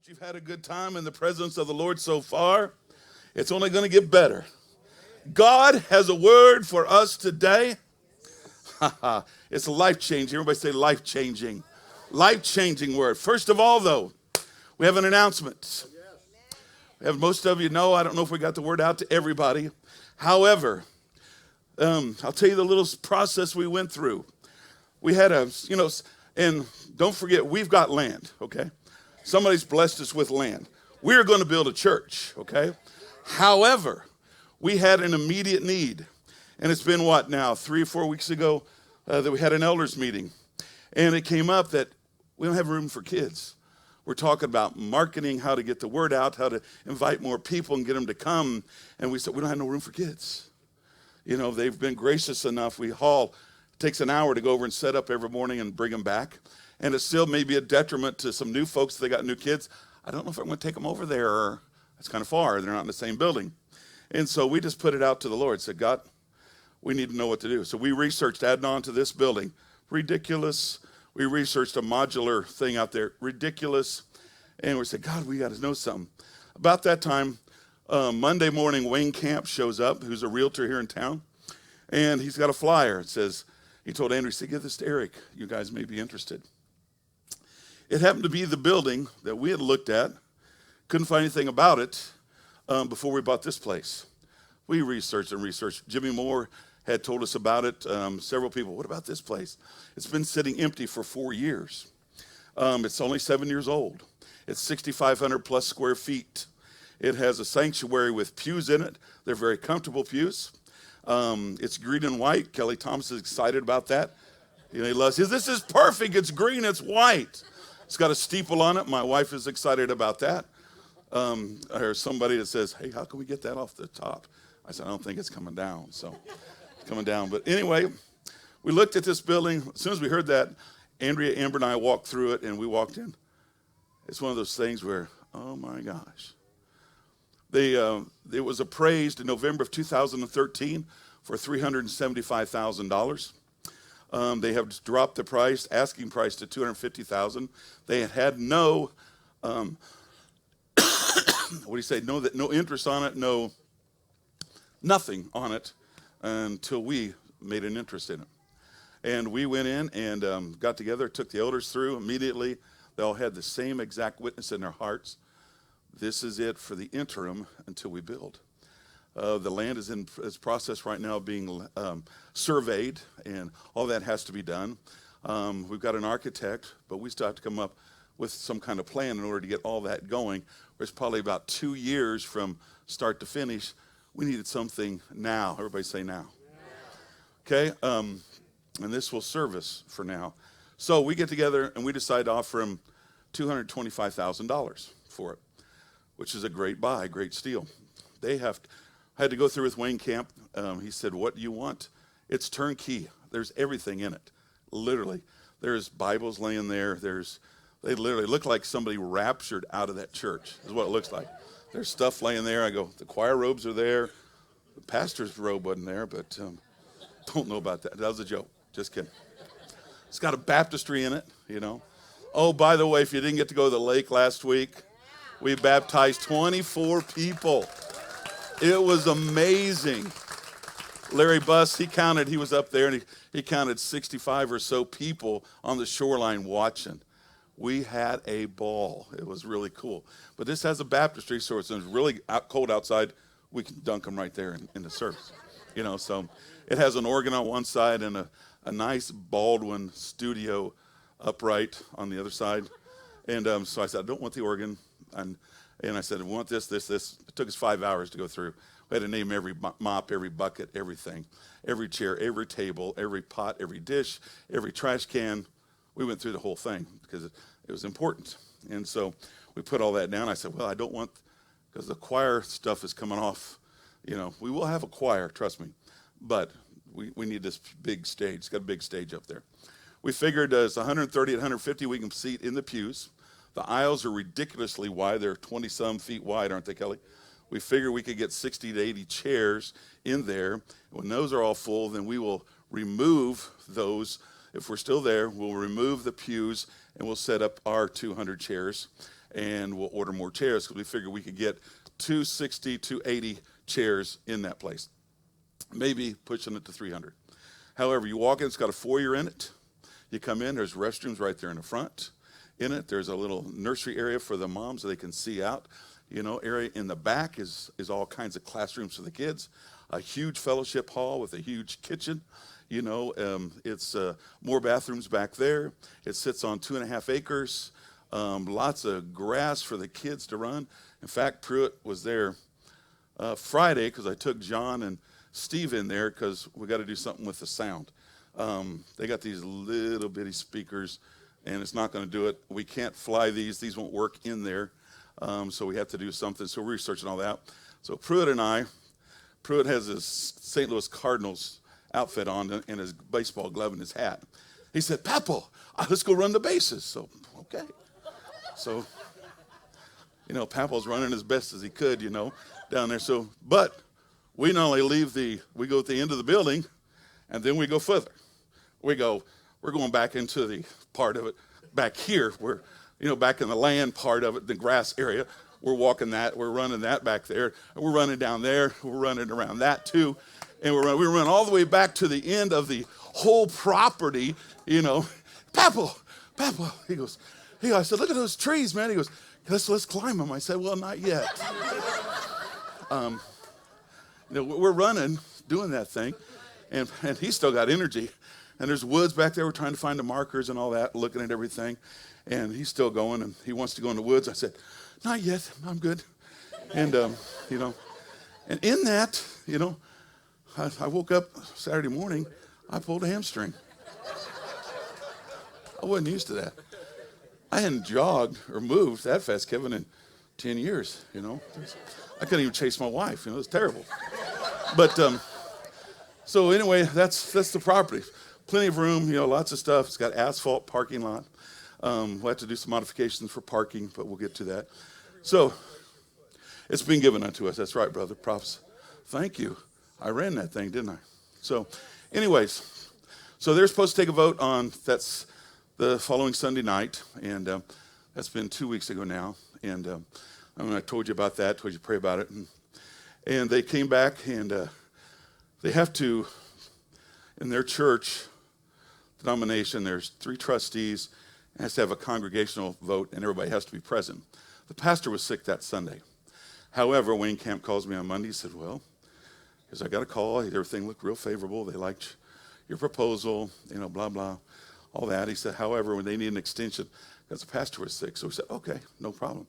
You've had a good time in the presence of the Lord so far. It's only going to get better. God has a word for us today. It's life-changing. Everybody say life-changing. Life-changing word. First of all, though, we have an announcement. We have, most of you know, I don't know if we got the word out to everybody. However, I'll tell you the little process we went through. We had and don't forget, we've got land, okay? Somebody's blessed us with land. We're going to build a church, okay? However, we had an immediate need. And it's been, 3 or 4 weeks ago that we had an elders meeting. And it came up that we don't have room for kids. We're talking about marketing, how to get the word out, how to invite more people and get them to come. And we said, we don't have no room for kids. You know, they've been gracious enough. It takes an hour to go over and set up every morning and bring them back. And it still may be a detriment to some new folks. They got new kids. I don't know if I'm going to take them over there, or it's kind of far. They're not in the same building. And so we just put it out to the Lord. Said, God, we need to know what to do. So we researched adding on to this building. Ridiculous. We researched a modular thing out there. Ridiculous. And we said, God, we got to know something. About that time, Monday morning, Wayne Camp shows up, who's a realtor here in town. And he's got a flyer. It says, he told Andrew, he said, give this to Eric. You guys may be interested. It happened to be the building that we had looked at. Couldn't find anything about it before we bought this place. We researched and researched. Jimmy Moore had told us about it. Several people, what about this place? It's been sitting empty for 4 years. It's only 7 years old. It's 6,500 plus square feet. It has a sanctuary with pews in it. They're very comfortable pews. It's green and white. Kelly Thomas is excited about that. You know, he loves it. This is perfect. It's green. It's white. It's got a steeple on it. My wife is excited about that. I heard somebody that says, hey, how can we get that off the top? I said, I don't think it's coming down. So it's coming down. But anyway, we looked at this building. As soon as we heard that, Andrea, Amber, and I walked through it, and we walked in. It's one of those things where, oh, my gosh. It was appraised in November of 2013 for $375,000. They have dropped the price, asking price, to $250,000. They had no, no interest on it, nothing on it until we made an interest in it. And we went in and got together, took the elders through immediately. They all had the same exact witness in their hearts. This is it for the interim until we build. The land is in its process right now being surveyed, and all that has to be done. We've got an architect, but we still have to come up with some kind of plan in order to get all that going. It's probably about 2 years from start to finish. We needed something now. Everybody say now. Okay, and this will serve us for now. So we get together and we decide to offer him $225,000 for it, which is a great buy, great steal. I had to go through with Wayne Camp. He said, what do you want? It's turnkey. There's everything in it, literally. There's Bibles laying there. They literally look like somebody raptured out of that church, is what it looks like. There's stuff laying there. I go, the choir robes are there. The pastor's robe wasn't there, but don't know about that. That was a joke. Just kidding. It's got a baptistry in it, you know. Oh, by the way, if you didn't get to go to the lake last week, we baptized 24 people. It was amazing. Larry Buss, he was up there, and he counted 65 or so people on the shoreline watching. We had a ball. It was really cool. But this has a baptistry, so it's really cold outside. We can dunk them right there in the service. You know, so it has an organ on one side and a nice Baldwin studio upright on the other side. And so I said, I don't want the organ. And I said, I want this. It took us 5 hours to go through. We had to name every mop, every bucket, everything, every chair, every table, every pot, every dish, every trash can. We went through the whole thing because it was important. And so we put all that down. I said, well, I don't want, because the choir stuff is coming off. You know, we will have a choir, trust me. But we need this big stage. It's got a big stage up there. We figured it's 130 and 150 we can seat in the pews. The aisles are ridiculously wide. They're 20-some feet wide, aren't they, Kelly? We figure we could get 60 to 80 chairs in there. When those are all full, then we will remove those. If we're still there, we'll remove the pews, and we'll set up our 200 chairs. and we'll order more chairs because we figured we could get 260, 280 chairs in that place, maybe pushing it to 300. However, you walk in, it's got a foyer in it. You come in, there's restrooms right there in the front. In it, there's a little nursery area for the moms so they can see out. Area in the back is all kinds of classrooms for the kids. A huge fellowship hall with a huge kitchen. It's more bathrooms back there. It sits on 2.5 acres. Lots of grass for the kids to run. In fact, Pruitt was there Friday because I took John and Steve in there because we got to do something with the sound. They got these little bitty speakers, and it's not going to do it. We can't fly these. These won't work in there. So we have to do something. So we're researching all that. So Pruitt has his St. Louis Cardinals outfit on and his baseball glove and his hat. He said, "Papa, let's go run the bases." So, okay. So, Papa's running as best as he could, down there. So, but we not only we go at the end of the building, and then we go further. We're going back into the part of it back here where, back in the land part of it, the grass area. We're running that back there. And we're running down there. We're running around that too. And we run all the way back to the end of the whole property, Papa, he goes, I said, "Look at those trees, man." He goes, let's climb them. I said, "Well, not yet." We're running, doing that thing, and he's still got energy. And there's woods back there. We're trying to find the markers and all that, looking at everything. And he's still going, and he wants to go in the woods. I said, "Not yet. I'm good." And, and in that, I woke up Saturday morning. I pulled a hamstring. I wasn't used to that. I hadn't jogged or moved that fast, Kevin, in 10 years, I couldn't even chase my wife. It was terrible. But so anyway, that's the property. Plenty of room, lots of stuff. It's got asphalt parking lot. We'll have to do some modifications for parking, but we'll get to that. So it's been given unto us. That's right, brother. Props. Thank you. I ran that thing, didn't I? So anyways, so they're supposed to take a vote that's the following Sunday night, and that's been 2 weeks ago now. And I told you about that, told you to pray about it. And they came back, and they have to, in their church denomination, there's 3 trustees, and has to have a congregational vote, and everybody has to be present. The pastor was sick that Sunday. However, Wayne Camp calls me on Monday. He said, "Well, because I got a call. Everything looked real favorable. They liked your proposal, blah, blah, all that." He said, "However, when they need an extension, because the pastor was sick." So we said, "Okay, no problem."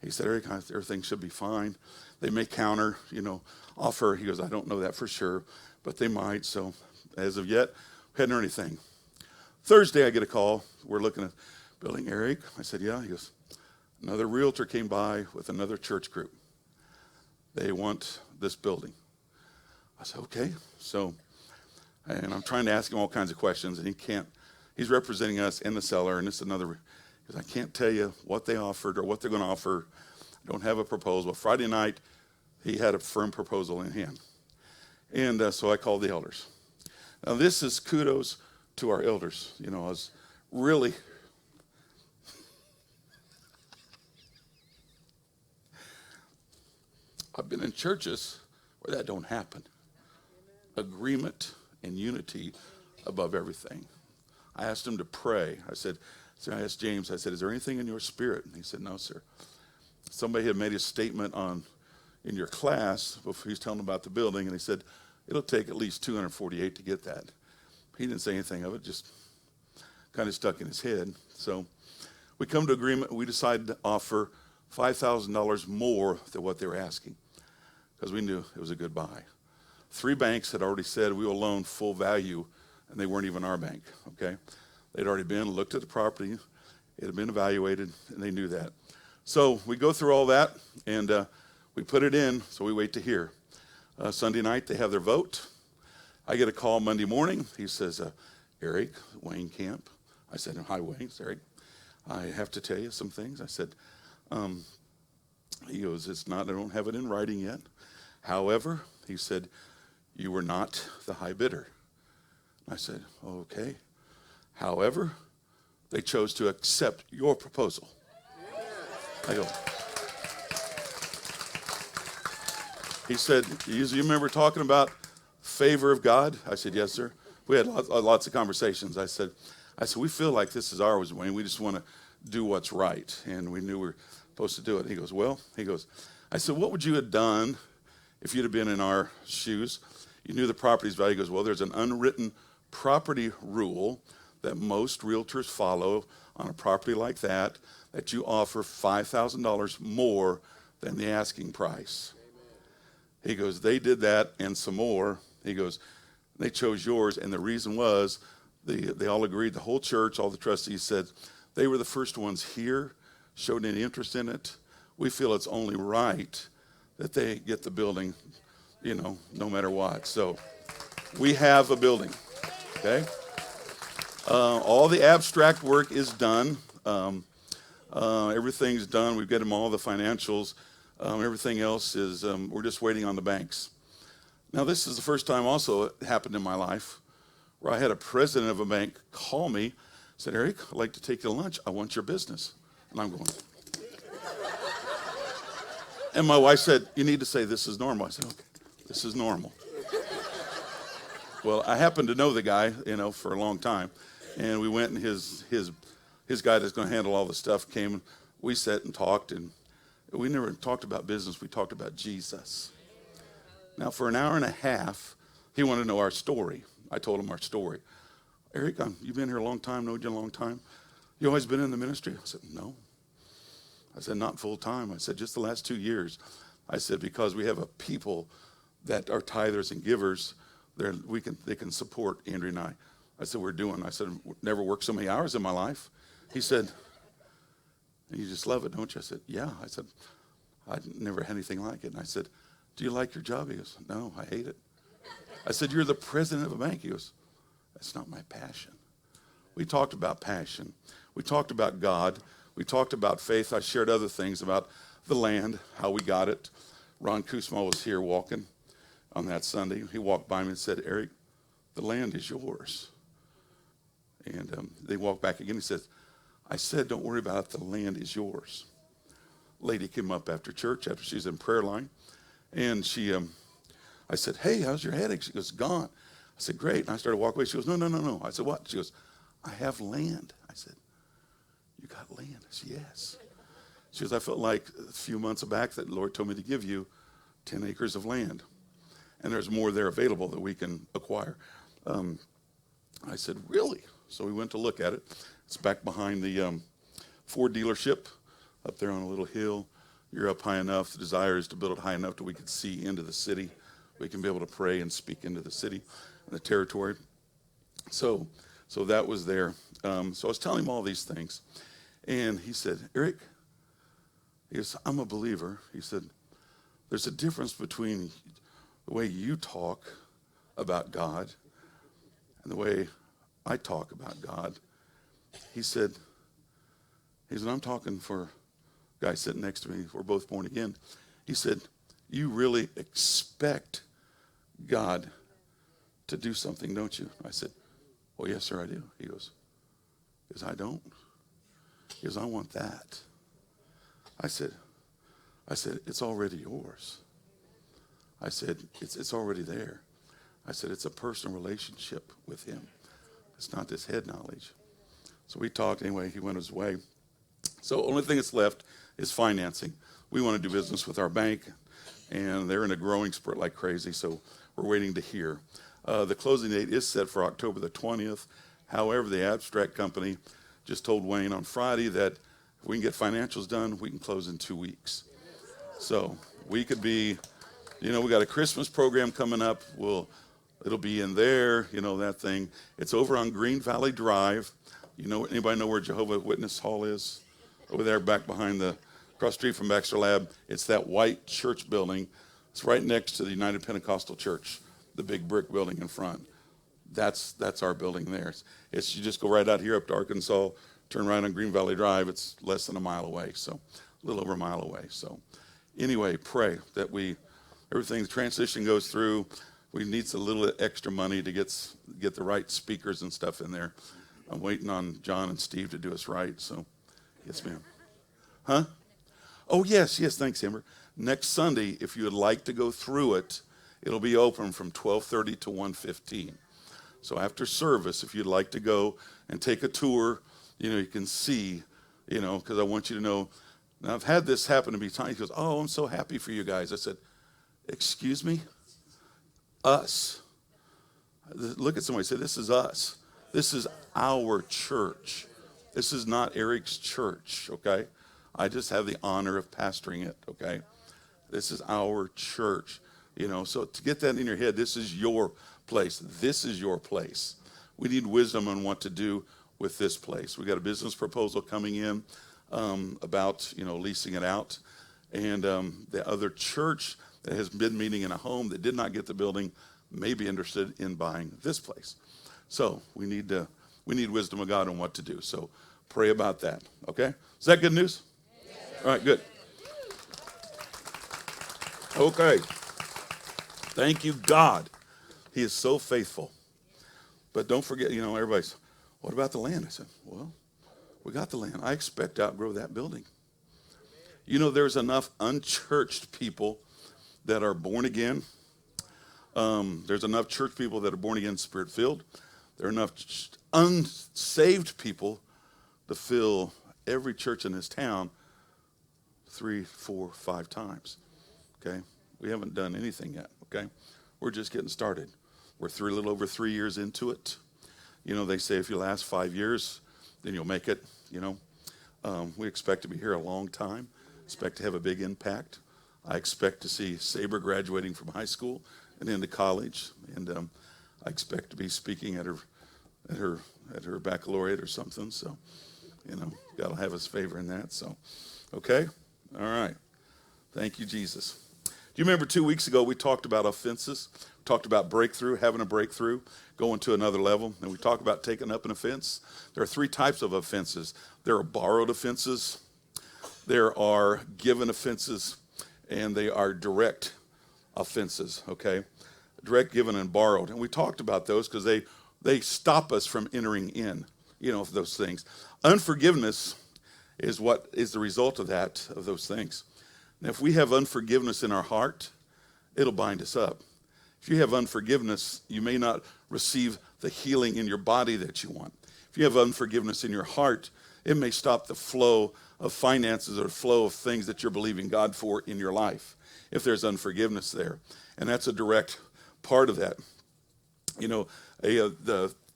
He said, "Everything should be fine. They may counter, offer." He goes, "I don't know that for sure, but they might." So as of yet, we hadn't heard anything. Thursday, I get a call. We're looking at building, Eric. I said, "Yeah." He goes, "Another realtor came by with another church group. They want this building." I said, "Okay." So, and I'm trying to ask him all kinds of questions, and he can't. He's representing us and the seller, and it's another, because I can't tell you what they offered or what they're going to offer. I don't have a proposal. Friday night, he had a firm proposal in hand. And so I called the elders. Now, this is kudos to our elders. I was really, I've been in churches where that don't happen. Agreement and unity above everything. I asked him to pray. I asked James, I said, "Is there anything in your spirit?" And he said, "No, sir." Somebody had made a statement in your class before he was telling about the building, and he said, "It'll take at least 248 to get that." He didn't say anything of it, just kind of stuck in his head. So we come to agreement. We decided to offer $5,000 more than what they were asking because we knew it was a good buy. 3 banks had already said we will loan full value, and they weren't even our bank, okay? They'd already looked at the property. It had been evaluated, and they knew that. So we go through all that, and we put it in, so we wait to hear. Sunday night, they have their vote. I get a call Monday morning. He says, "Eric, Wayne Camp." I said, "Hi, Wayne." It's Eric. "I have to tell you some things." I said, he goes, I don't have it in writing yet. However, he said, "You were not the high bidder." I said, "Okay. However, they chose to accept your proposal." I go, he said, you remember talking about favor of God? I said, yes, sir. We had lots of conversations. I said, we feel like this is ours, Wayne. We just want to do what's right. And we knew we were supposed to do it. He goes, I said, what would you have done if you'd have been in our shoes? You knew the property's value. He goes, well, there's an unwritten property rule that most realtors follow on a property like that you offer $5,000 more than the asking price. He goes, they did that and some more. He goes, they chose yours, and the reason was they all agreed, the whole church, all the trustees said, they were the first ones here, showed any interest in it. We feel it's only right that they get the building, no matter what. So we have a building, okay? All the abstract work is done. Everything's done. We've got them all the financials. Everything else is, we're just waiting on the banks. Now, this is the first time also it happened in my life where I had a president of a bank call me, said, Eric, I'd like to take you to lunch. I want your business. And I'm going. And my wife said, you need to say this is normal. I said, okay, this is normal. Well, I happened to know the guy, for a long time. And we went, and his guy that's going to handle all the stuff came, and we sat and talked, and we never talked about business. We talked about Jesus. Now, for an hour and a half, he wanted to know our story. I told him our story. Eric, you've been here a long time, known you a long time. You always been in the ministry? I said, no. I said, not full time. I said, just the last 2 years. I said, because we have a people that are tithers and givers, they can support Andrea and I. I said, I said, never worked so many hours in my life. He said, you just love it, don't you? I said, yeah. I said, I never had anything like it. And I said, do you like your job? He goes, no, I hate it. I said, you're the president of a bank. He goes, that's not my passion. We talked about passion. We talked about God. We talked about faith. I shared other things about the land, how we got it. Ron Kusma was here walking on that Sunday. He walked by me and said, Eric, the land is yours. And they walked back again. He said, I said, don't worry about it. The land is yours. Lady came up after church, after she was in prayer line. And I said, hey, how's your headache? She goes, gone. I said, great. And I started walking away. She goes, no. I said, what? She goes, I have land. I said, you got land? I said, yes. She goes, I felt like a few months back that the Lord told me to give you 10 acres of land. And there's more there available that we can acquire. I said, really? So we went to look at it. It's back behind the Ford dealership up there on a little hill. You're up high enough. The desire is to build it high enough that we can see into the city. We can be able to pray and speak into the city and the territory. So that was there. So I was telling him all these things. And he said, Eric, he goes, I'm a believer. He said, there's a difference between the way you talk about God and the way I talk about God. He said, I'm talking for a guy sitting next to me. We're both born again. He said, you really expect God to do something, don't you? I said, well, yes, sir, I do. He goes, I don't. He goes, I want that. I said, it's already yours. I said, it's already there. I said, it's a personal relationship with him. It's not this head knowledge. So we talked anyway. He went his way. So the only thing that's left is financing. We want to do business with our bank, and they're in a growing spurt like crazy, so we're waiting to hear. The closing date is set for October the 20th. However, the abstract company just told Wayne on Friday that if we can get financials done, we can close in 2 weeks. So we could be, we got a Christmas program coming up. It'll be in there, that thing. It's over on Green Valley Drive. Anybody know where Jehovah Witness Hall is? Over there, back behind across the street from Baxter Lab. It's that white church building. It's right next to the United Pentecostal Church, the big brick building in front. That's our building there. It's you just go right out here up to Arkansas, turn right on Green Valley Drive. It's less than a mile away, so a little over a mile away. So anyway, pray that everything, the transition goes through. We need a little extra money to get the right speakers and stuff in there. I'm waiting on John and Steve to do us right, so yes, ma'am. Huh? Oh, yes, thanks, Amber. Next Sunday, if you would like to go through it, it'll be open from 12:30 to 1:15. So after service, if you'd like to go and take a tour, you can see, because I want you to know. Now, I've had this happen to me times. He goes, oh, I'm so happy for you guys. I said, excuse me? Us. Look at somebody and say, this is us. This is our church. This is not Eric's church, okay? I just have the honor of pastoring it, okay? This is our church, So to get that in your head, this is your place. This is your place. We need wisdom on what to do with this place. We got a business proposal coming in about, leasing it out. And the other church that has been meeting in a home that did not get the building may be interested in buying this place. So we need wisdom of God on what to do. So pray about that, okay? Is that good news? Yes. All right, good. Okay. Thank you, God. He is so faithful. But don't forget, everybody's, what about the land? I said, well, we got the land. I expect to outgrow that building. There's enough unchurched people that are born again. There's enough church people that are born again, spirit-filled. There are enough unsaved people to fill every church in this town 3, 4, 5 times. Okay? We haven't done anything yet, okay? We're just getting started. We're a little over 3 years into it. They say if you last 5 years, then you'll make it, We expect to be here a long time. Expect to have a big impact. I expect to see Saber graduating from high school and into college. And I expect to be speaking at her baccalaureate or something. So, God will have his favor in that. So, okay? All right. Thank you, Jesus. Do you remember 2 weeks ago we talked about offenses? We talked about breakthrough, having a breakthrough, going to another level. And we talked about taking up an offense. There are 3 types of offenses. There are borrowed offenses. There are given offenses. And they are direct offenses, okay? Direct, given, and borrowed. And we talked about those because they stop us from entering in, those things. Unforgiveness is what is the result of those things. And if we have unforgiveness in our heart, it'll bind us up. If you have unforgiveness, you may not receive the healing in your body that you want. If you have unforgiveness in your heart, it may stop the flow of finances or flow of things that you're believing God for in your life, if there's unforgiveness there. And that's a direct part of that.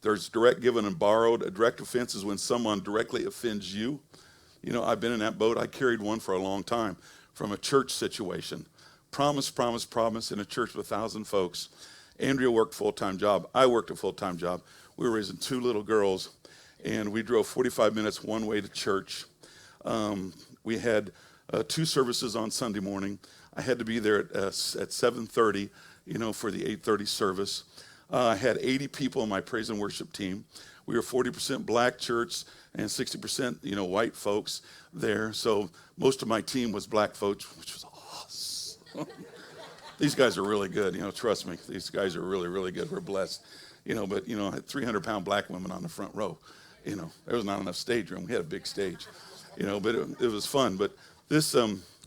There's direct, given, and borrowed. A direct offense is when someone directly offends you. I've been in that boat. I carried one for a long time from a church situation. Promise in a church with 1,000 folks. Andrea worked a full-time job. I worked a full-time job. We were raising 2 little girls, and we drove 45 minutes one way to church. We had 2 services on Sunday morning. I had to be there at 7:30, for the 8:30 service. I had 80 people on my praise and worship team. We were 40% black church and 60%, white folks there. So most of my team was black folks, which was awesome. These guys are really good, trust me. These guys are really, really good. We're blessed. But, I had 300-pound black women on the front row. There was not enough stage room. We had a big stage, but it was fun. But this,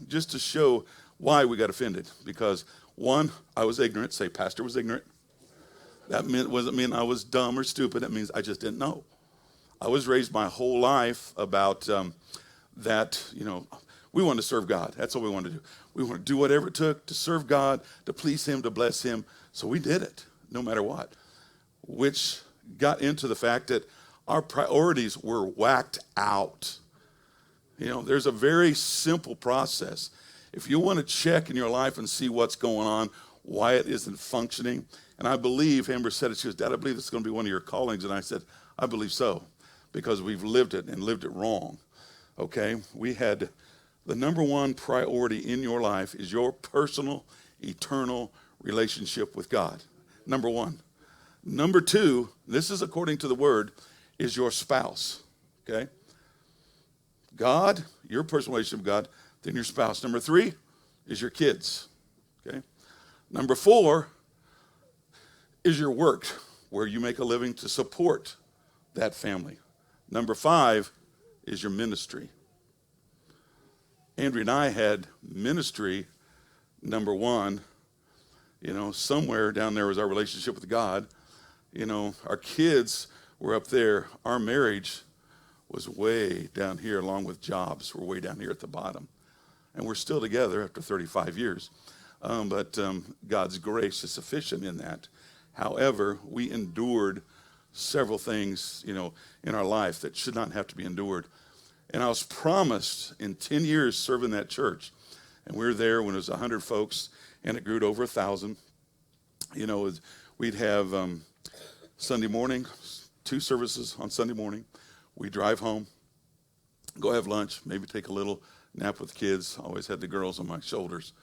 just to show why we got offended. Because, one, I was ignorant. Say, pastor was ignorant. That wasn't mean I was dumb or stupid. It means I just didn't know. I was raised my whole life about that, we wanted to serve God. That's what we wanted to do. We wanted to do whatever it took to serve God, to please him, to bless him. So we did it, no matter what. Which got into the fact that our priorities were whacked out. There's a very simple process. If you want to check in your life and see what's going on, why it isn't functioning, and I believe, Amber said it, she goes, Dad, I believe this is going to be one of your callings. And I said, I believe so, because we've lived it and lived it wrong, okay? We had the number one priority in your life is your personal, eternal relationship with God, number one. Number 2, this is according to the word, is your spouse, okay? God, your personal relationship with God, then your spouse. Number 3 is your kids, okay? Number 4 is your work, where you make a living to support that family. Number 5 is your ministry. Andrea and I had ministry, number one. Somewhere down there was our relationship with God. Our kids were up there. Our marriage was way down here, along with jobs. We're way down here at the bottom. And we're still together after 35 years. But God's grace is sufficient in that. However, we endured several things, in our life that should not have to be endured. And I was promised in 10 years serving that church. And we were there when it was 100 folks, and it grew to over 1,000. We'd have Sunday morning, 2 services on Sunday morning. We'd drive home, go have lunch, maybe take a little nap with the kids. Always had the girls on my shoulders,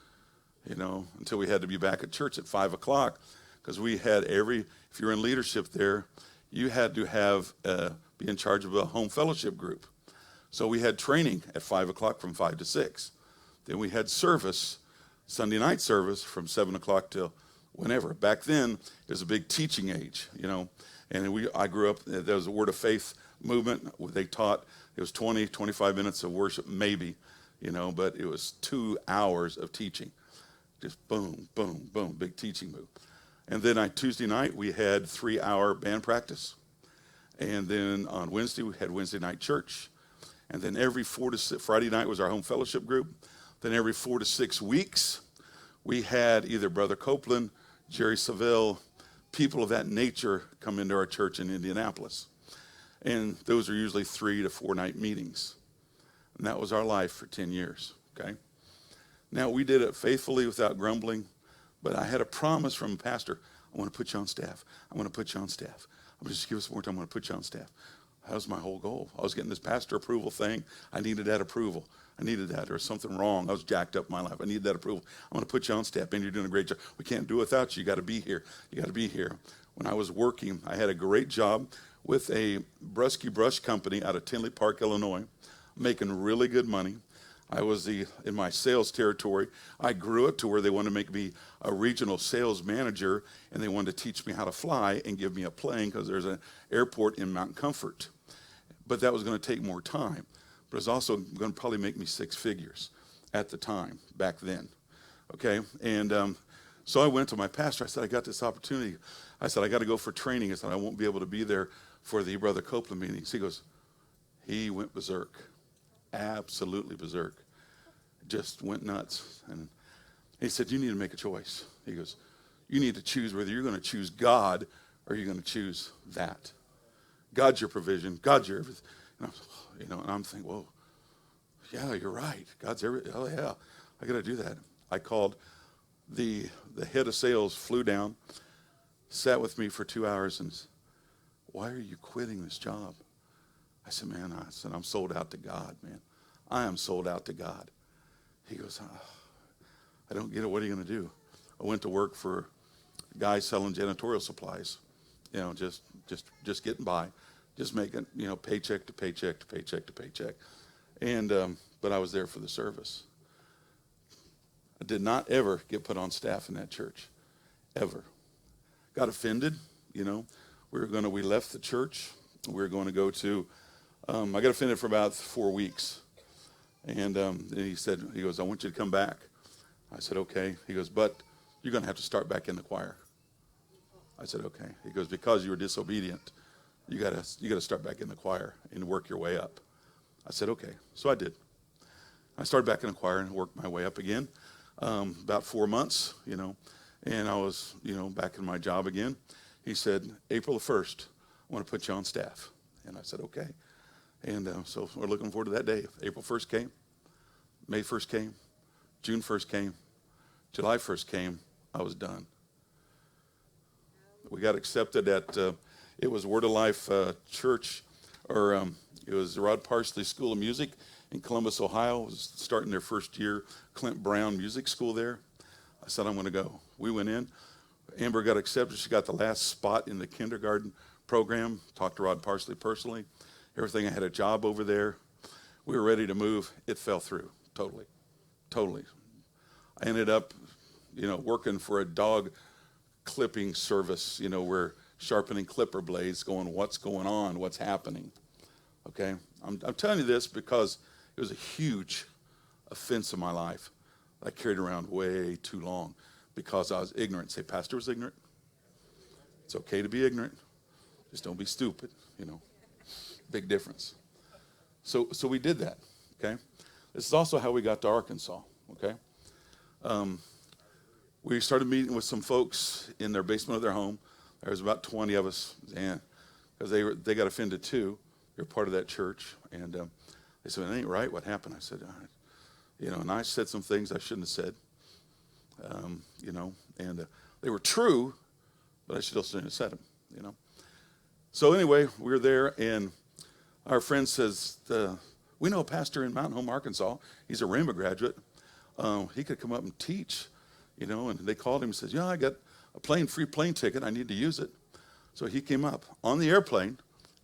until we had to be back at church at 5 o'clock, because we had if you're in leadership there, you had to be in charge of a home fellowship group. So we had training at 5 o'clock from 5 to 6. Then we had service, Sunday night service, from 7 o'clock till whenever. Back then, it was a big teaching age, and I grew up, there was a Word of Faith movement. They taught, it was 20, 25 minutes of worship, maybe, but it was 2 hours of teaching. Just boom, boom, boom, big teaching move. And then Tuesday night, we had 3-hour band practice. And then on Wednesday, we had Wednesday night church. And then every Friday night was our home fellowship group. Then every 4 to 6 weeks, we had either Brother Copeland, Jerry Savelle, people of that nature come into our church in Indianapolis. And those are usually 3 to 4 night meetings. And that was our life for 10 years, okay? Now, we did it faithfully without grumbling, but I had a promise from a pastor. I want to put you on staff. I want to put you on staff. I'm going to just give us more time. I want to put you on staff. That was my whole goal. I was getting this pastor approval thing. I needed that approval. I needed that. There was something wrong. I was jacked up in my life. I needed that approval. I'm going to put you on staff, and you're doing a great job. We can't do it without you. You got to be here. You got to be here. When I was working, I had a great job with a Brusky Brush company out of Tinley Park, Illinois, making really good money. I was in my sales territory. I grew it to where they wanted to make me a regional sales manager, and they wanted to teach me how to fly and give me a plane because there's an airport in Mount Comfort. But that was going to take more time. But it was also going to probably make me 6 figures at the time, back then. Okay? And so I went to my pastor. I said, I got this opportunity. I said, I got to go for training. I said, I won't be able to be there for the Brother Copeland meetings. He went berserk. Absolutely berserk. Just went nuts. And he said, you need to make a choice. He goes, you need to choose whether you're going to choose God or you're going to choose that. God's your provision. God's your everything. And I'm thinking, whoa, yeah, you're right. God's everything. Oh, yeah, I got to do that. I called the head of sales, flew down, sat with me for 2 hours and said, why are you quitting this job? I said, I'm sold out to God, man. I am sold out to God. He goes, I don't get it. What are you going to do? I went to work for guys selling janitorial supplies, just getting by, just making, paycheck to paycheck to paycheck to paycheck. And, but I was there for the service. I did not ever get put on staff in that church, ever. Got offended, we left the church. We were going to go to, I got offended for about 4 weeks. And he goes, I want you to come back. I said, okay. He goes, but you're going to have to start back in the choir. I said, okay. He goes, because you were disobedient, you got to start back in the choir and work your way up. I said, okay. So I did. I started back in the choir and worked my way up again. About 4 months, and I was, back in my job again. He said, April the 1st, I want to put you on staff. And I said, okay. And so we're looking forward to that day. April 1st came, May 1st came, June 1st came, July 1st came. I was done. We got accepted at, it was Word of Life Church, or it was the Rod Parsley School of Music in Columbus, Ohio. It was starting their first year, Clint Brown Music School there. I said, I'm going to go. We went in. Amber got accepted. She got the last spot in the kindergarten program. Talked to Rod Parsley personally. Everything. I had a job over there. We were ready to move. It fell through. Totally. I ended up, working for a dog clipping service, we're sharpening clipper blades, going, what's going on? What's happening? Okay? I'm telling you this because it was a huge offense in my life I carried around way too long because I was ignorant. Say, pastor was ignorant. It's okay to be ignorant. Just don't be stupid, Big difference. So we did that, okay? This is also how we got to Arkansas, okay? We started meeting with some folks in their basement of their home. There was about 20 of us, and because they got offended too. They're part of that church, and they said, "It ain't right. What happened?" I said, and I said some things I shouldn't have said, and they were true, but I still shouldn't have said them, So anyway, we were there, and our friend says, "We know a pastor in Mountain Home, Arkansas. He's a Rhema graduate. He could come up and teach, And they called him and says, "Yeah, I got a free plane ticket. I need to use it." So he came up. On the airplane,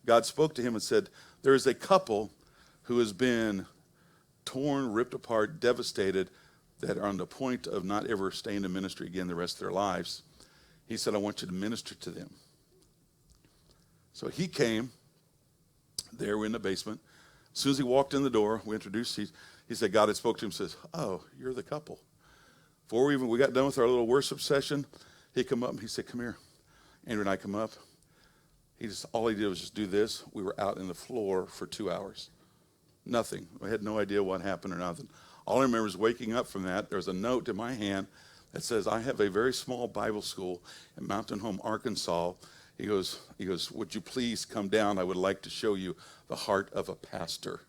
God spoke to him and said, "There is a couple who has been torn, ripped apart, devastated, that are on the point of not ever staying in ministry again the rest of their lives." He said, "I want you to minister to them." So he came. There, we're in the basement. As soon as he walked in the door, we introduced. He said, God had spoke to him and says, "Oh, you're the couple." Before we got done with our little worship session, he come up and he said, "Come here." Andrew and I come up. All he did was just do this. We were out in the floor for 2 hours. Nothing. I had no idea what happened or nothing. All I remember is waking up from that. There was a note in my hand that says, "I have a very small Bible school in Mountain Home, Arkansas." He goes, "Would you please come down? I would like to show you the heart of a pastor."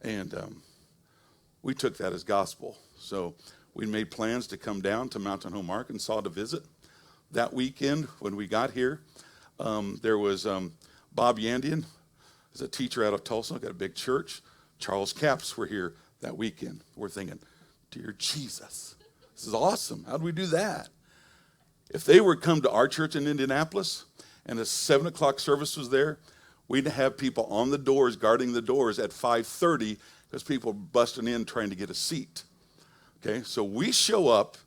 And we took that as gospel. So we made plans to come down to Mountain Home, Arkansas to visit. That weekend, when we got here, there was Bob Yandian, who's a teacher out of Tulsa, got a big church. Charles Capps were here that weekend. We're thinking, dear Jesus, this is awesome. How do we do that? If they were come to our church in Indianapolis and a 7 o'clock service was there, we'd have people on the doors, guarding the doors at 5:30 because people were busting in trying to get a seat. Okay, so we show up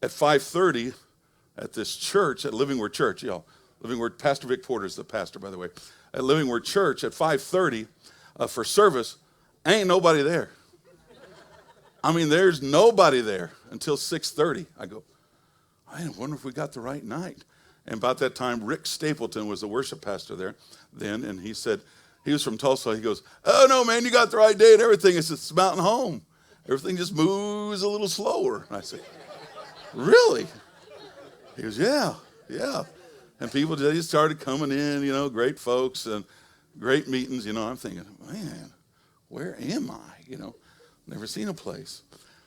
at 5:30 at this church, at Living Word Church. Living Word, Pastor Vic Porter is the pastor, by the way. At Living Word Church at 5:30 for service, ain't nobody there. I mean, there's nobody there until 6:30. I go, I wonder if we got the right night. And about that time, Rick Stapleton was the worship pastor there then, and he said, he was from Tulsa. He goes, "Oh, no, man, you got the right day and everything. It's Mountain Home. Everything just moves a little slower." And I said, "Really?" He goes, yeah. And people just started coming in, great folks and great meetings. I'm thinking, man, where am I? Never seen a place.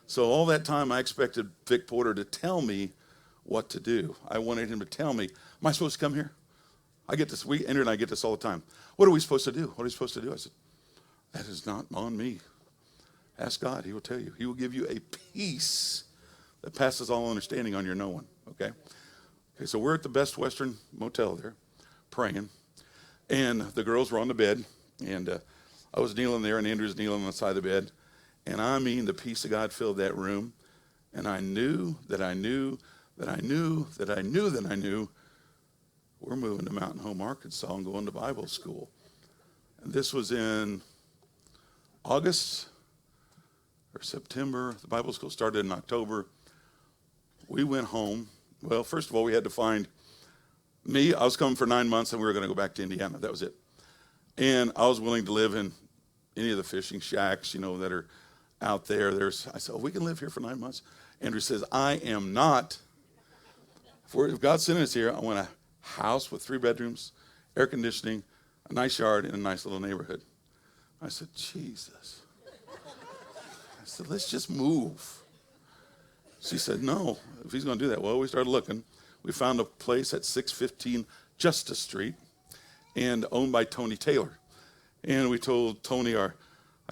So all that time I expected Vic Porter to tell me what to do. I wanted him to tell me, am I supposed to come here? I get this, Andrew and I get this all the time. What are we supposed to do? What are we supposed to do? I said, that is not on me. Ask God, he will tell you. He will give you a peace that passes all understanding on your no one, okay? Okay, so we're at the Best Western Motel there, praying, and the girls were on the bed, and I was kneeling there, and Andrew's kneeling on the side of the bed, and I mean, the peace of God filled that room, and I knew we're moving to Mountain Home, Arkansas, and going to Bible school. And this was in August or September. The Bible school started in October. We went home. Well, first of all, we had to find me. I was coming for 9 months, and we were going to go back to Indiana. That was it. And I was willing to live in any of the fishing shacks, that are out there. I said, we can live here for 9 months. Andrew says, I am not. If God's sending us here, I want a house with 3 bedrooms, air conditioning, a nice yard, and a nice little neighborhood. I said, Jesus. I said, let's just move. She said, no, if he's going to do that. Well, we started looking. We found a place at 615 Justice Street and owned by Tony Taylor. And we told Tony I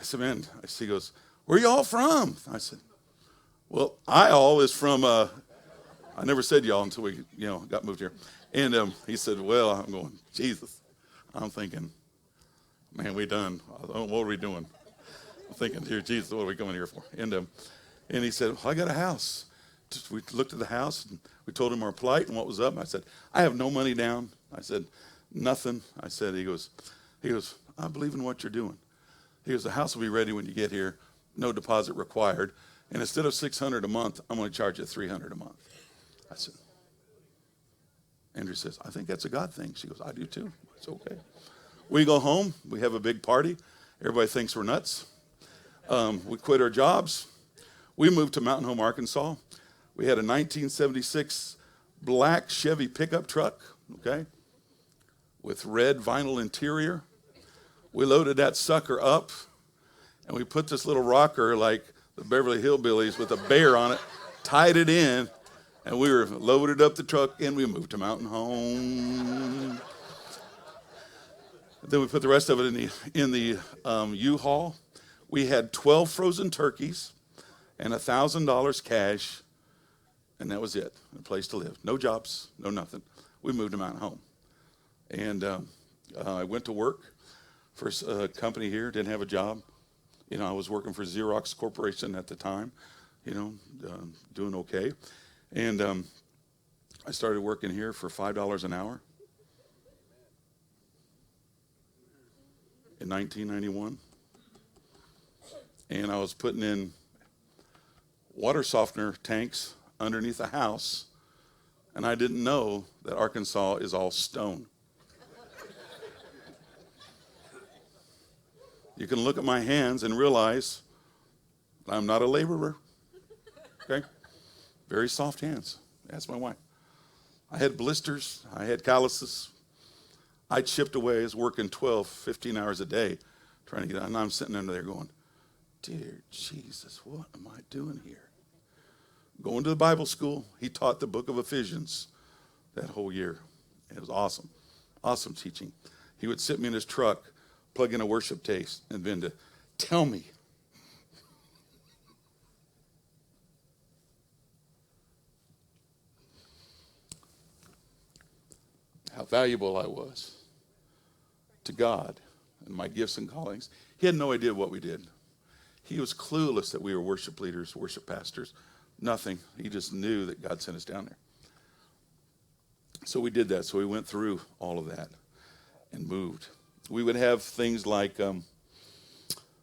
said, man, he goes, where y'all from? I said, well, I is from, I never said y'all until we, got moved here. And he said, well, I'm going, Jesus. I'm thinking, man, we done. What are we doing? I'm thinking, dear Jesus, what are we coming here for? And he said, well, I got a house. We looked at the house, and we told him our plight and what was up. And I said, I have no money down. I said, nothing. I said, he goes, I believe in what you're doing. He goes, the house will be ready when you get here. no deposit required. And instead of $600 a month, I'm going to charge you $300 a month. I said, Andrea says, I think that's a God thing. She goes, I do too. It's okay. We go home. We have a big party. Everybody thinks we're nuts. We quit our jobs. We moved to Mountain Home, Arkansas. We had a 1976 black Chevy pickup truck, okay, with red vinyl interior. We loaded that sucker up, and we put this little rocker like the Beverly Hillbillies with a bear on it, tied it in, and we were loaded up the truck, and we moved to Mountain Home. Then we put the rest of it in the U-Haul. We had 12 frozen turkeys and $1,000 cash, and that was it, a place to live. No jobs, no nothing. We moved to Mountain Home. And I went to work for a company here, didn't have a job. You know, I was working for Xerox Corporation at the time, you know, doing okay. And I started working here for $5 an hour in 1991. And I was putting in water softener tanks underneath a house, and I didn't know that Arkansas is all stone. You can look at my hands and realize I'm not a laborer, okay? Very soft hands. Ask my wife. I had blisters. I had calluses. I chipped away. I was working 12, 15 hours a day trying to get out. And I'm sitting under there going, dear Jesus, what am I doing here? Going to the Bible school. He taught the book of Ephesians that whole year. It was awesome. Awesome teaching. He would sit me in his truck, plug in a worship tape, and then to tell me how valuable I was to God and my gifts and callings. He had no idea what we did. He was clueless that we were worship leaders, worship pastors, nothing. He just knew that God sent us down there. So we did that. So we went through all of that and moved. We would have things like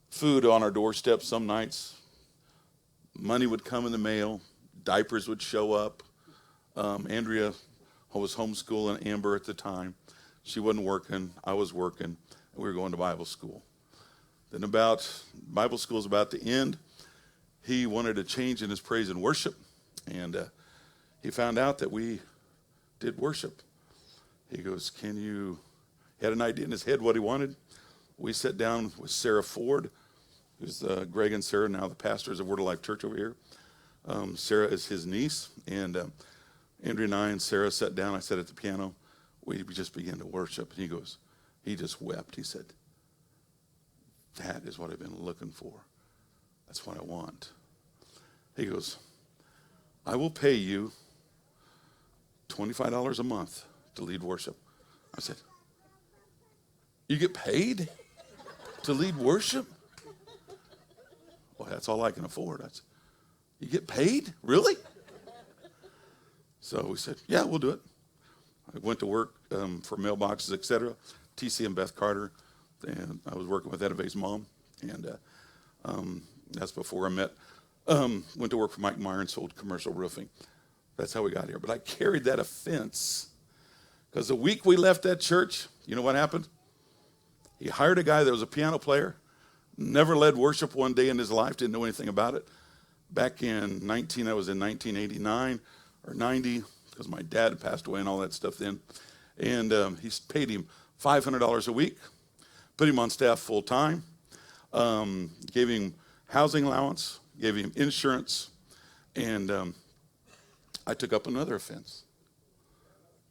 food on our doorstep some nights. Money would come in the mail. Diapers would show up. Andrea was homeschooling Amber at the time. She wasn't working. I was working. And we were going to Bible school. Then Bible school was about to end. He wanted a change in his praise and worship. And he found out that we did worship. He goes, he had an idea in his head what he wanted. We sat down with Sarah Ford, who's Greg and Sarah, now the pastors of Word of Life Church over here. Sarah is his niece. And Andrea and I and Sarah sat down. I sat at the piano. We just began to worship. And he just wept. He said, that is what I've been looking for. That's what I want. He goes, I will pay you $25 a month to lead worship. I said, you get paid to lead worship? Well, that's all I can afford. I said, you get paid? Really? So we said, yeah, we'll do it. I went to work for mailboxes, etc. TC and Beth Carter. And I was working with Edeva's mom. And that's before I met. Went to work for Mike Meyer and sold commercial roofing. That's how we got here. But I carried that offense because the week we left that church, you know what happened? He hired a guy that was a piano player, never led worship one day in his life, didn't know anything about it. Back I was in 1989 or 90, because my dad had passed away and all that stuff then. And he paid him $500 a week, put him on staff full time, gave him housing allowance, gave him insurance, and I took up another offense.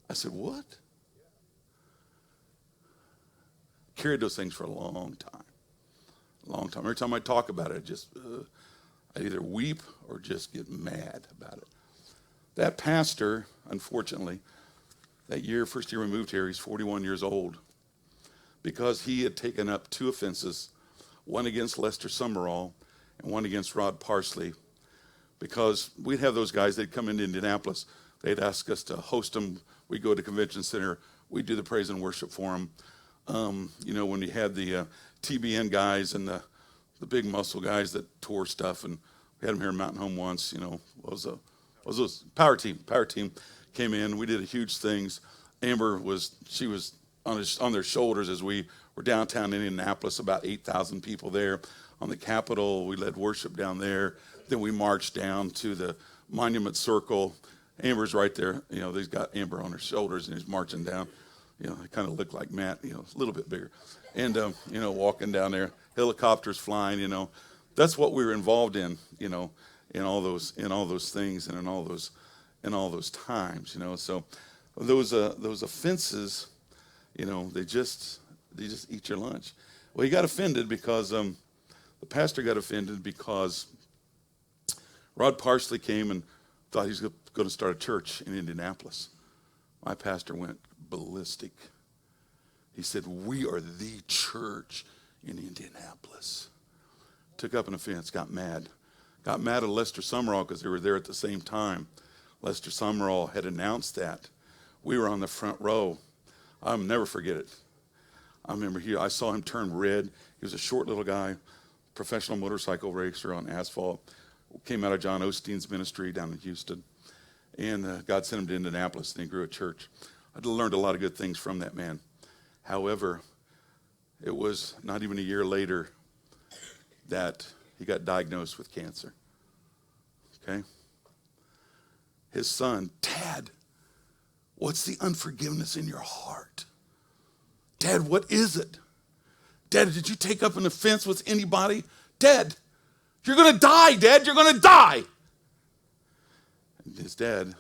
I said, what? Carried those things for a long time. Every time I talk about it, I either weep or just get mad about it. That pastor, unfortunately, that year, first year we moved here, he's 41 years old, because he had taken up 2 offenses, one against Lester Summerall and one against Rod Parsley, because we'd have those guys, they'd come into Indianapolis, they'd ask us to host them, we'd go to convention center, we'd do the praise and worship for them. When you had the TBN guys and the the big muscle guys that tore stuff, and we had them here in Mountain Home once. What was those Power Team? Power Team came in. We did huge things. Amber was on their shoulders as we were downtown Indianapolis. About 8,000 people there on the Capitol. We led worship down there. Then we marched down to the Monument Circle. Amber's right there. They've got Amber on her shoulders, and he's marching down. They kind of look like Matt. A little bit bigger, and walking down there. Helicopters flying. That's what we were involved in. In all those things, and in all those times. So those offenses, they just eat your lunch. Well, he got offended because the pastor got offended because Rod Parsley came and thought he was going to start a church in Indianapolis. My pastor went ballistic. He said, "We are the church in Indianapolis." Took up an offense, got mad. Got mad at Lester Sumrall because they were there at the same time. Lester Sumrall had announced that. We were on the front row. I'll never forget it. I remember I saw him turn red. He was a short little guy, professional motorcycle racer on asphalt. Came out of John Osteen's ministry down in Houston. And God sent him to Indianapolis, and he grew a church. I learned a lot of good things from that man. However, it was not even a year later that he got diagnosed with cancer. Okay? His son, "Dad, what's the unforgiveness in your heart? Dad, what is it? Dad, did you take up an offense with anybody? Dad, you're going to die, Dad, you're going to die." And his dad,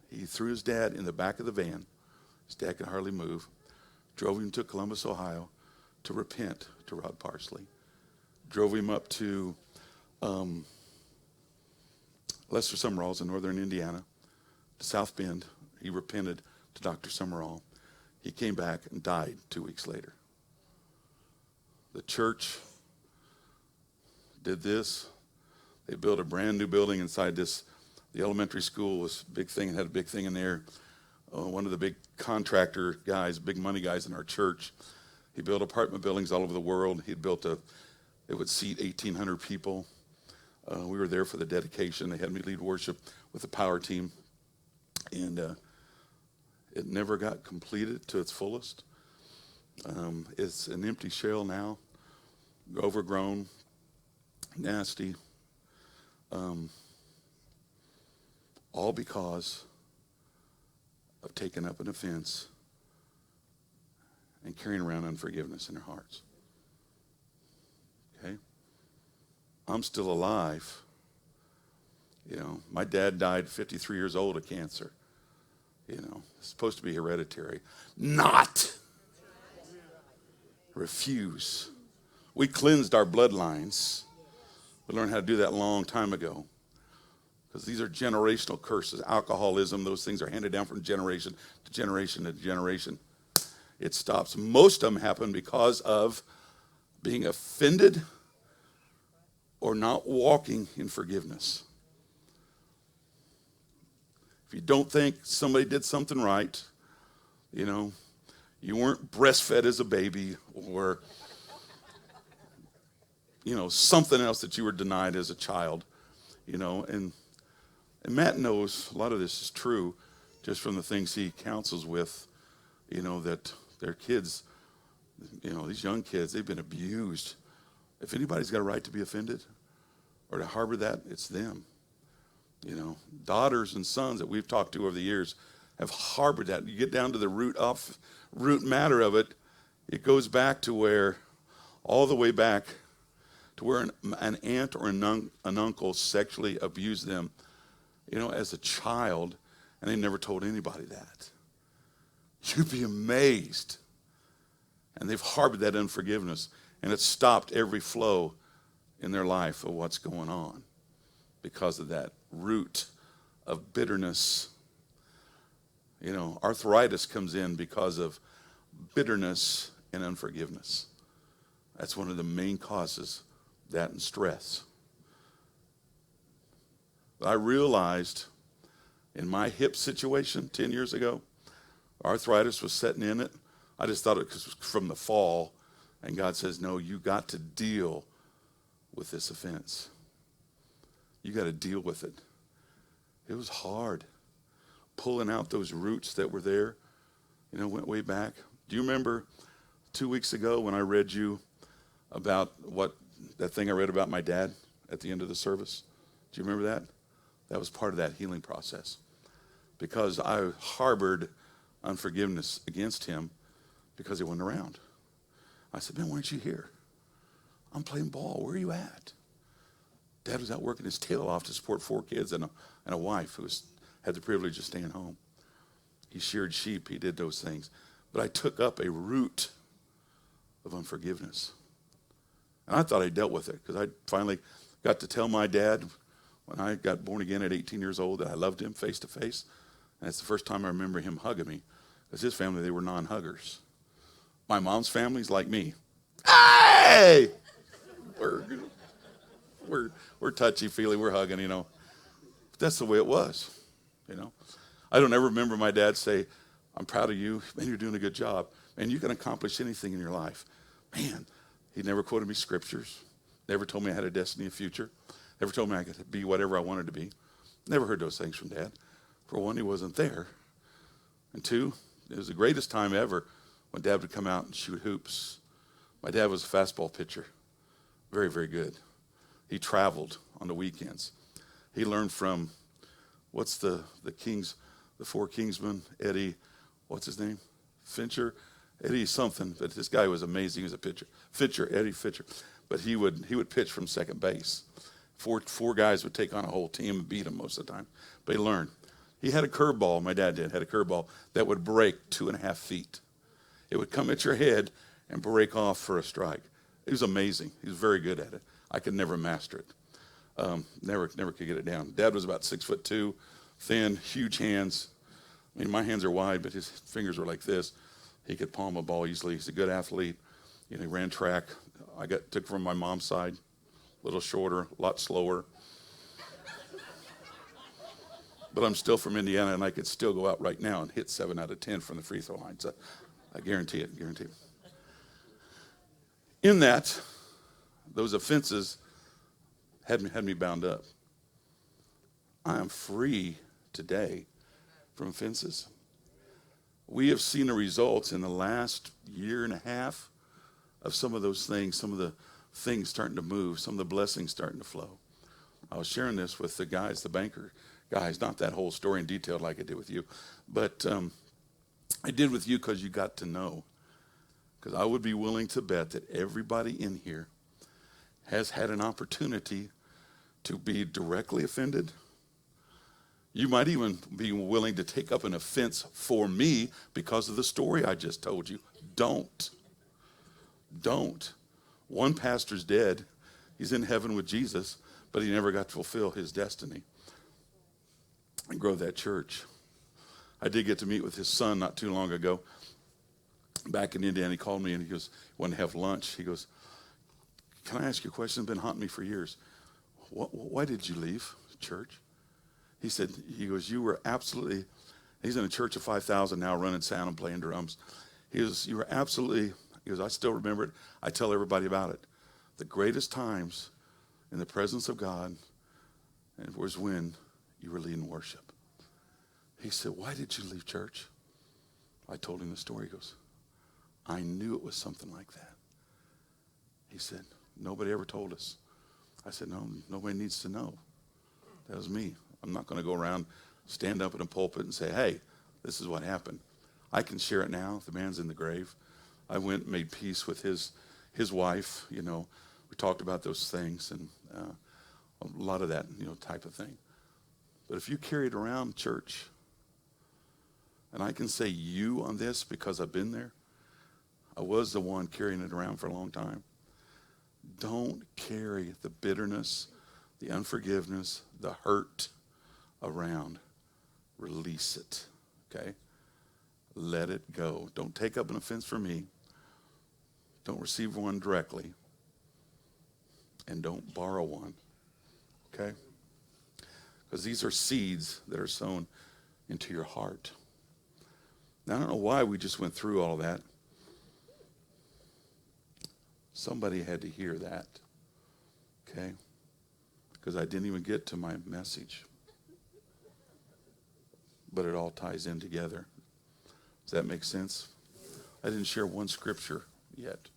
he threw his dad in the back of the van. His dad could hardly move. Drove him to Columbus, Ohio to repent to Rod Parsley. Drove him up to Lester Sumrall's in northern Indiana, to South Bend. He repented to Dr. Sumrall. He came back and died 2 weeks later. The church did this. They built a brand new building inside this. The elementary school was a big thing, and had a big thing in there. One of the big contractor guys, big money guys in our church, he built apartment buildings all over the world. It would seat 1,800 people. We were there for the dedication. They had me lead worship with the Power Team. And it never got completed to its fullest. It's an empty shell now, overgrown, nasty, all because of taking up an offense and carrying around unforgiveness in their hearts. Okay? I'm still alive. My dad died 53 years old of cancer. It's supposed to be hereditary. Not. Refuse. We cleansed our bloodlines. We learned how to do that a long time ago. Because these are generational curses. Alcoholism, those things are handed down from generation to generation to generation. It stops. Most of them happen because of being offended or not walking in forgiveness. If you don't think somebody did something right, you weren't breastfed as a baby, or something else that you were denied as a child, and Matt knows a lot of this is true just from the things he counsels with, that their kids, these young kids, they've been abused. If anybody's got a right to be offended or to harbor that, it's them. Daughters and sons that we've talked to over the years have harbored that. You get down to the root matter of it, it goes back to where, all the way back to where an aunt or an uncle sexually abused them, as a child, and they never told anybody that. You'd be amazed. And they've harbored that unforgiveness, and it's stopped every flow in their life of what's going on because of that root of bitterness. Arthritis comes in because of bitterness and unforgiveness. That's one of the main causes, that and stress. I realized in my hip situation 10 years ago, arthritis was setting in it. I just thought it was from the fall, And God says, no, you got to deal with this offense. You got to deal with it. It was hard. Pulling out those roots that were there, went way back. Do you remember 2 weeks ago when I read you about that thing I read about my dad at the end of the service? Do you remember that? That was part of that healing process. Because I harbored unforgiveness against him because he wasn't around. I said, man, why aren't you here? I'm playing ball. Where are you at? Dad was out working his tail off to support 4 kids and a wife who had the privilege of staying home. He sheared sheep. He did those things. But I took up a root of unforgiveness. And I thought I dealt with it because I finally got to tell my dad when I got born again at 18 years old that I loved him face to face. And it's the first time I remember him hugging me because his family, they were non-huggers. My mom's family's like me. Hey! We're touchy-feely. We're hugging, That's the way it was, I don't ever remember my dad say, I'm proud of you. Man, you're doing a good job. Man, you can accomplish anything in your life. Man, he never quoted me scriptures. Never told me I had a destiny, a future. Never told me I could be whatever I wanted to be. Never heard those things from Dad. For one, he wasn't there. And 2, it was the greatest time ever when Dad would come out and shoot hoops. My dad was a fastball pitcher. Very, very good. He traveled on the weekends. He learned from, what's the 4 Kingsmen, Eddie, what's his name? Fincher? Eddie something, but this guy was amazing. He was a pitcher. Eddie Fincher. But he would pitch from second base. Four guys would take on a whole team and beat him most of the time. But he learned. He had a curveball, my dad had a curveball that would break 2.5 feet. It would come at your head and break off for a strike. It was amazing. He was very good at it. I could never master it. Never could get it down. Dad was about 6'2", thin, huge hands. I mean, my hands are wide, but his fingers were like this. He could palm a ball easily. He's a good athlete. He ran track. I took from my mom's side, a little shorter, a lot slower. But I'm still from Indiana, and I could still go out right now and hit 7 out of 10 from the free throw line. So I guarantee it. In that, those offenses had me bound up. I am free today from offenses. We have seen the results in the last 1.5 years of some of those things, some of the things starting to move, some of the blessings starting to flow. I was sharing this with the guys, the banker guys, not that whole story in detail like I did with you, but I did with you because you got to know. Because I would be willing to bet that everybody in here has had an opportunity to be directly offended. You might even be willing to take up an offense for me because of the story I just told you. Don't. One pastor's dead. He's in heaven with Jesus, but he never got to fulfill his destiny and grow that church. I did get to meet with his son not too long ago. Back in Indiana, he called me and he goes, wanted to have lunch. He goes, can I ask you a question? It's been haunting me for years. Why did you leave church? He goes, you were absolutely, he's in a church of 5,000 now running sound and playing drums. You were absolutely, I still remember it. I tell everybody about it. The greatest times in the presence of God and was when you were leading worship. He said, why did you leave church? I told him the story. He goes, I knew it was something like that. He said, nobody ever told us. I said, no, nobody needs to know. That was me. I'm not going to go around, stand up in a pulpit and say, hey, this is what happened. I can share it now. The man's in the grave. I went and made peace with his wife. We talked about those things and a lot of that, type of thing. But if you carry it around, church, and I can say you on this because I've been there, I was the one carrying it around for a long time. Don't carry the bitterness, the unforgiveness, the hurt around. Release it, okay? Let it go. Don't take up an offense for me. Don't receive one directly. And don't borrow one, okay? Because these are seeds that are sown into your heart. Now, I don't know why we just went through all that. Somebody had to hear that, okay? Because I didn't even get to my message. But it all ties in together. Does that make sense? I didn't share one scripture yet.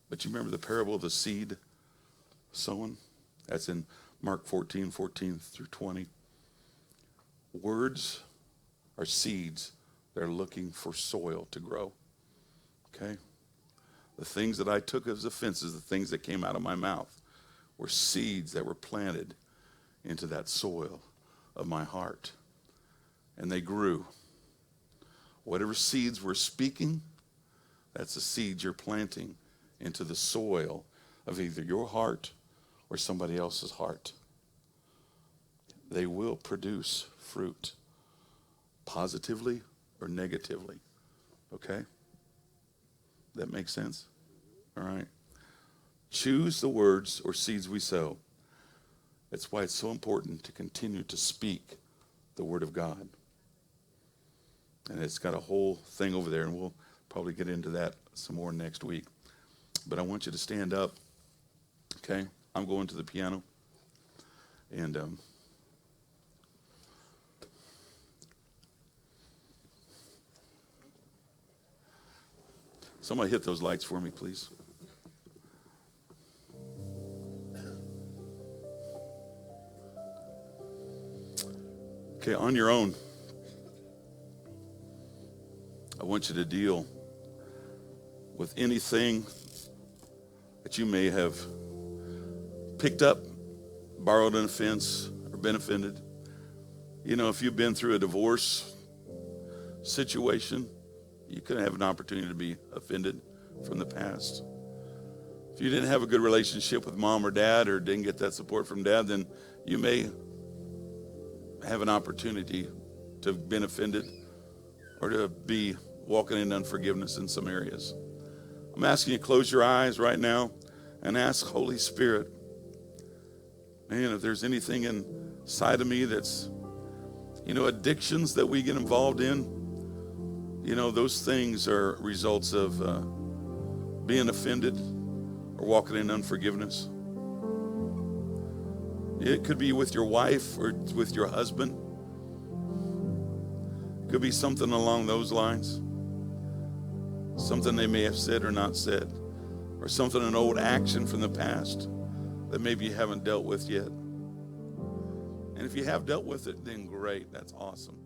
But you remember the parable of the seed sown? That's in Mark 14 through 20. Words are seeds that are looking for soil to grow. Okay? The things that I took as offenses, the things that came out of my mouth, were seeds that were planted into that soil of my heart. And they grew. Whatever seeds we're speaking, that's the seeds you're planting into the soil of either your heart or somebody else's heart. They will produce fruit, positively or negatively. Okay? That makes sense? All right. Choose the words or seeds we sow. That's why it's so important to continue to speak the word of God. And it's got a whole thing over there, and we'll probably get into that some more next week. But I want you to stand up. Okay? I'm going to the piano. And somebody hit those lights for me, please. Okay, on your own, I want you to deal with anything that you may have picked up, borrowed an offense, or been offended. You know, if you've been through a divorce situation, you could have an opportunity to be offended from the past. If you didn't have a good relationship with mom or dad, or didn't get that support from dad, then you may have an opportunity to have been offended or to be walking in unforgiveness in some areas. I'm asking you to close your eyes right now and ask Holy Spirit, man, if there's anything inside of me that's, addictions that we get involved in, those things are results of being offended or walking in unforgiveness. It could be with your wife or with your husband. It could be something along those lines. Something they may have said or not said. Or something, an old action from the past that maybe you haven't dealt with yet. And if you have dealt with it, then great. That's awesome.